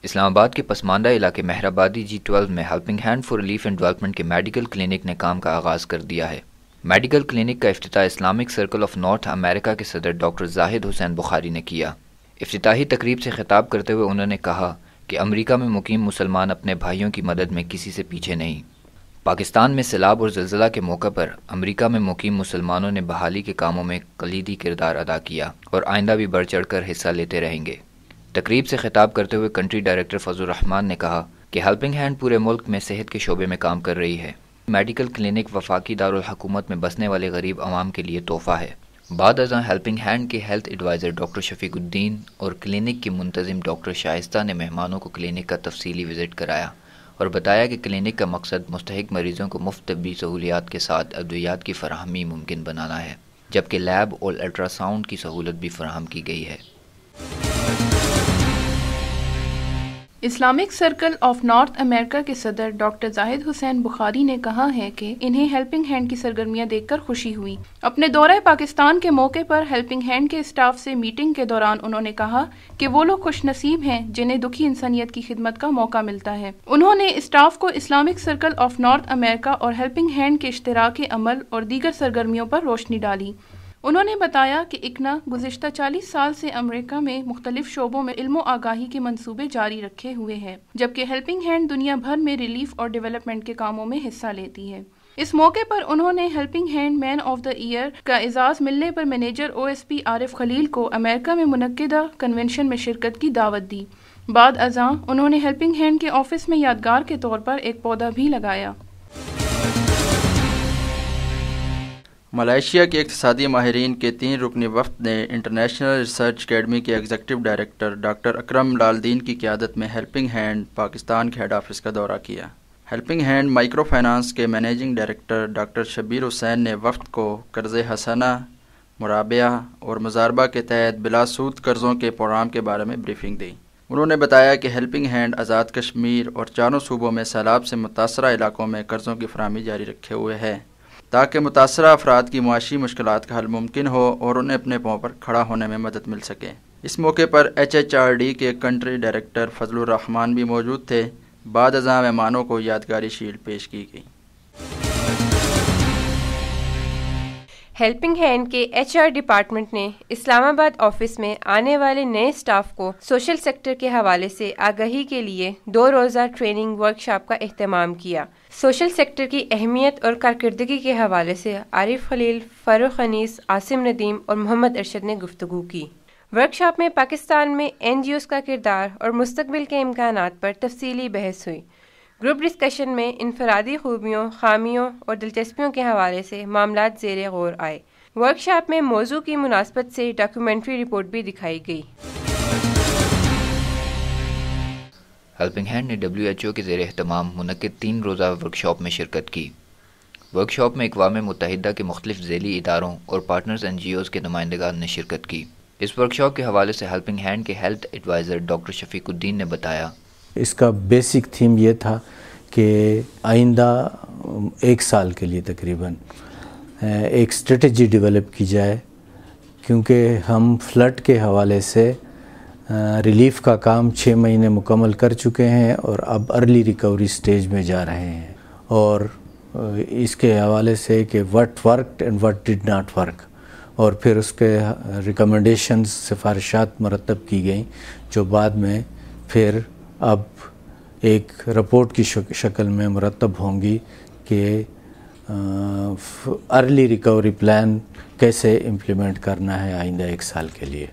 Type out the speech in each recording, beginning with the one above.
اسلام آباد کے پسماندہ علاقے مہرآبادی G12 میں helping hand for relief and development کے میڈیکل کلینک نے کام کا آغاز کر دیا ہے۔ میڈیکل کلینک کا افتتاح اسلامک سرکل آف نارتھ امریکہ کے صدر ڈاکٹر زاہد حسین بخاری نے کیا۔ افتتاحی تقریب سے خطاب کرتے ہوئے انہوں نے کہا کہ امریکہ میں مقیم مسلمان اپنے بھائیوں کی مدد میں کسی سے پیچھے نہیں۔ پاکستان میں سیلاب اور زلزلہ کے موقع پر امریکہ میں مقیم مسلمانوں نے بحالی کے کاموں میں کلیدی کردار ادا کیا اور آئندہ بھی بڑھ چڑھ کر حصہ لیتے رہیں گے۔ تقریب سے خطاب کرتے ہوئے کنٹری ڈائریکٹر فضل الرحمان نے کہا کہ ہیلپنگ ہینڈ پورے ملک میں صحت کے شعبے میں کام کر رہی ہے۔ میڈیکل کلینک وفاقی دارالحکومت میں بسنے والے غریب عوام کے لیے تحفہ ہے۔ بعد ازاں ہیلپنگ ہینڈ کے ہیلتھ ایڈوائزر ڈاکٹر شفیق الدین اور کلینک کی منتظم ڈاکٹر شائستہ نے مہمانوں کو کلینک کا تفصیلی وزٹ کرایا اور بتایا کہ کلینک کا مقصد مستحق مریضوں کو مفت طبی سہولیات کے ساتھ ادویات کی فراہمی ممکن بنانا ہے، جبکہ لیب اور الٹرا ساؤنڈ کی سہولت بھی فراہم کی گئی ہے۔ اسلامک سرکل آف نارتھ امریکہ کے صدر ڈاکٹر زاہد حسین بخاری نے کہا ہے کہ انہیں ہیلپنگ ہینڈ کی سرگرمیاں دیکھ کر خوشی ہوئی۔ اپنے دورہ پاکستان کے موقع پر ہیلپنگ ہینڈ کے اسٹاف سے میٹنگ کے دوران انہوں نے کہا کہ وہ لوگ خوش نصیب ہیں جنہیں دکھی انسانیت کی خدمت کا موقع ملتا ہے۔ انہوں نے اسٹاف کو اسلامک سرکل آف نارتھ امریکہ اور ہیلپنگ ہینڈ کے اشتراک عمل اور دیگر سرگرمیوں پر روشنی ڈالی۔ انہوں نے بتایا کہ اکنا گزشتہ 40 سال سے امریکہ میں مختلف شعبوں میں علم و آگاہی کے منصوبے جاری رکھے ہوئے ہے، جبکہ ہیلپنگ ہینڈ دنیا بھر میں ریلیف اور ڈیولپمنٹ کے کاموں میں حصہ لیتی ہے۔ اس موقع پر انہوں نے helping hand man of the year کا اعزاز ملنے پر مینیجر OSP عارف خلیل کو امریکہ میں منعقدہ کنونشن میں شرکت کی دعوت دی۔ بعد ازاں انہوں نے ہیلپنگ ہینڈ کے آفس میں یادگار کے طور پر ایک پودا بھی لگایا۔ ملائیشیا کے اقتصادی ماہرین کے 3 رکنی وفد نے انٹرنیشنل ریسرچ اکیڈمی کے ایگزیکٹو ڈائریکٹر ڈاکٹر اکرم لال دین کی قیادت میں ہیلپنگ ہینڈ پاکستان کے ہیڈ آفس کا دورہ کیا۔ ہیلپنگ ہینڈ مائکرو فائنانس کے مینیجنگ ڈائریکٹر ڈاکٹر شبیر حسین نے وفد کو قرض حسنہ، مرابعہ اور مضاربہ کے تحت بلا سود قرضوں کے پروگرام کے بارے میں بریفنگ دی۔ انہوں نے بتایا کہ ہیلپنگ ہینڈ آزاد کشمیر اور 4 صوبوں میں سیلاب سے متاثرہ علاقوں میں قرضوں کی فراہمی جاری رکھے ہوئے ہے تاکہ متاثرہ افراد کی معاشی مشکلات کا حل ممکن ہو اور انہیں اپنے پاؤں پر کھڑا ہونے میں مدد مل سکے۔ اس موقع پر HHRD کے کنٹری ڈائریکٹر فضل الرحمان بھی موجود تھے۔ بعد ازاں مہمانوں کو یادگاری شیلڈ پیش کی گئی۔ ہیلپنگ ہینڈ کے HR ڈپارٹمنٹ نے اسلام آباد آفس میں آنے والے نئے سٹاف کو سوشل سیکٹر کے حوالے سے آگاہی کے لیے 2 روزہ ٹریننگ ورکشاپ کا اہتمام کیا۔ سوشل سیکٹر کی اہمیت اور کارکردگی کے حوالے سے عارف خلیل، فاروق انیس، عاصم ندیم اور محمد ارشد نے گفتگو کی۔ ورکشاپ میں پاکستان میں NGOs کا کردار اور مستقبل کے امکانات پر تفصیلی بحث ہوئی۔ گروپ ڈسکشن میں انفرادی خوبیوں، خامیوں اور دلچسپیوں کے حوالے سے معاملات زیر غور آئے۔ ورکشاپ میں موضوع کی مناسبت سے ڈاکیومنٹری رپورٹ بھی دکھائی گئی۔ ہیلپنگ ہینڈ نے WHO کے زیر اہتمام منعقد 3 روزہ ورکشاپ میں شرکت کی۔ ورکشاپ میں اقوام متحدہ کے مختلف ذیلی اداروں اور پارٹنرز NGOs کے نمائندگان نے شرکت کی۔ اس ورکشاپ کے حوالے سے ہیلپنگ ہینڈ کے ہیلتھ ایڈوائزر ڈاکٹر شفیق الدین نے بتایا، اس کا بیسک تھیم یہ تھا کہ آئندہ 1 سال کے لیے تقریباً ایک اسٹریٹجی ڈیولپ کی جائے، کیونکہ ہم فلڈ کے حوالے سے ریلیف کا کام 6 مہینے مکمل کر چکے ہیں اور اب ارلی ریکوری سٹیج میں جا رہے ہیں، اور اس کے حوالے سے کہ what worked and what did not work, اور پھر اس کے ریکمنڈیشنز، سفارشات مرتب کی گئیں جو بعد میں پھر اب ایک رپورٹ کی شکل میں مرتب ہوں گی کہ ارلی ریکوری پلان کیسے امپلیمنٹ کرنا ہے آئندہ 1 سال کے لیے۔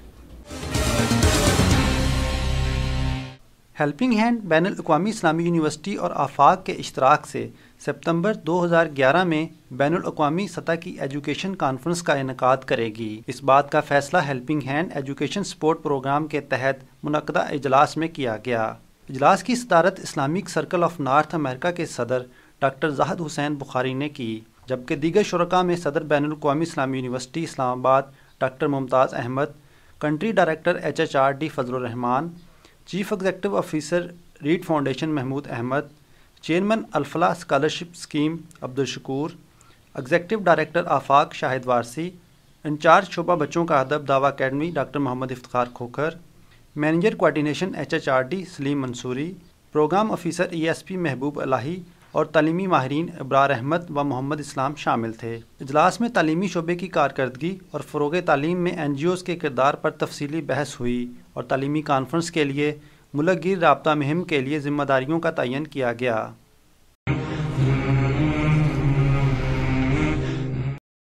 ہیلپنگ ہینڈ بین الاقوامی اسلامی یونیورسٹی اور آفاق کے اشتراک سے سپتمبر 2011 میں بین الاقوامی سطح کی ایجوکیشن کانفرنس کا انعقاد کرے گی۔ اس بات کا فیصلہ helping hand education support programme کے تحت منعقدہ اجلاس میں کیا گیا۔ اجلاس کی صدارت اسلامک سرکل آف نارتھ امریکہ کے صدر ڈاکٹر زاہد حسین بخاری نے کی، جبکہ دیگر شرکاء میں صدر بین الاقوامی اسلامی university Islamabad doctor Mumtaz Ahmed, country director HHRD Fazal ur Rahman, chief executive officer READ foundation Mahmood Ahmed, chairman Al-Falah scholarship scheme Abdul Shakoor, executive director Afaq Shahid Warsi, in charge شعبہ بچوں کا ادب Dawah academy doctor Muhammad Iftikhar Khokhar, manager coordination HHRD Saleem Mansoori, program officer ESP Mahboob الہی اور تعلیمی ماہرین ابرار احمد و محمد اسلام شامل تھے۔ اجلاس میں تعلیمی شعبے کی کارکردگی اور فروغ تعلیم میں NGOs کے کردار پر تفصیلی بحث ہوئی اور تعلیمی کانفرنس کے لیے ملک گیر رابطہ مہم کے لیے ذمہ داریوں کا تعین کیا گیا۔